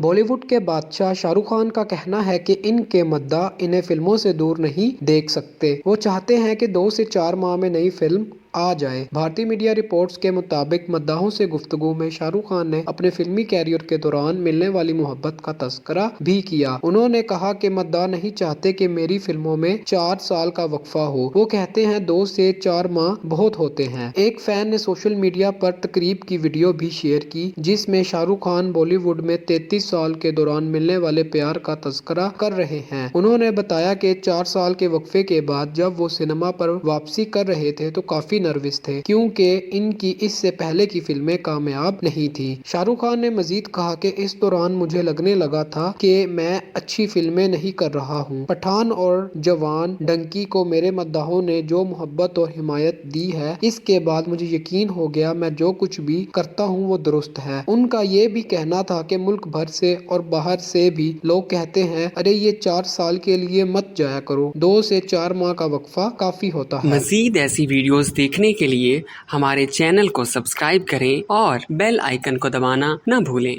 बॉलीवुड के बादशाह शाहरुख खान का कहना है कि इनके मद्दा इन्हें फिल्मों से दूर नहीं देख सकते। वो चाहते हैं कि 2 से 4 माह में नई फिल्म आ जाए। भारतीय मीडिया रिपोर्ट्स के मुताबिक मद्दाहों से गुफ्तगू में शाहरुख खान ने अपने फिल्मी कैरियर के दौरान मिलने वाली मोहब्बत का तस्करा भी किया। उन्होंने कहा कि मद्दाह नहीं चाहते कि मेरी फिल्मों में 4 साल का वक्फा हो। वो कहते हैं 2 से 4 माह बहुत होते हैं। एक फैन ने सोशल मीडिया पर तकरीब की वीडियो भी शेयर की जिसमें शाहरुख खान बॉलीवुड में 33 साल के दौरान मिलने वाले प्यार का तस्करा कर रहे हैं। उन्होंने बताया कि 4 साल के वक्फे के बाद जब वो सिनेमा पर वापसी कर रहे थे तो काफी नर्वस थे क्योंकि इनकी इससे पहले की फिल्में कामयाब नहीं थी। शाहरुख खान ने मजीद कहा कि इस दौरान मुझे लगने लगा था कि मैं अच्छी फिल्में नहीं कर रहा हूँ। पठान और जवान, डंकी को मेरे मद्दाहों ने जो मोहब्बत और हिमायत दी है, इसके बाद मुझे यकीन हो गया मैं जो कुछ भी करता हूँ वो दुरुस्त है। उनका ये भी कहना था कि मुल्क भर से और बाहर से भी लोग कहते हैं अरे ये 4 साल के लिए मत जाया करो, 2 से 4 माह का वक्फा काफी होता है। मज़ीद ऐसी वीडियोस देखने के लिए हमारे चैनल को सब्सक्राइब करें और बेल आइकन को दबाना न भूलें।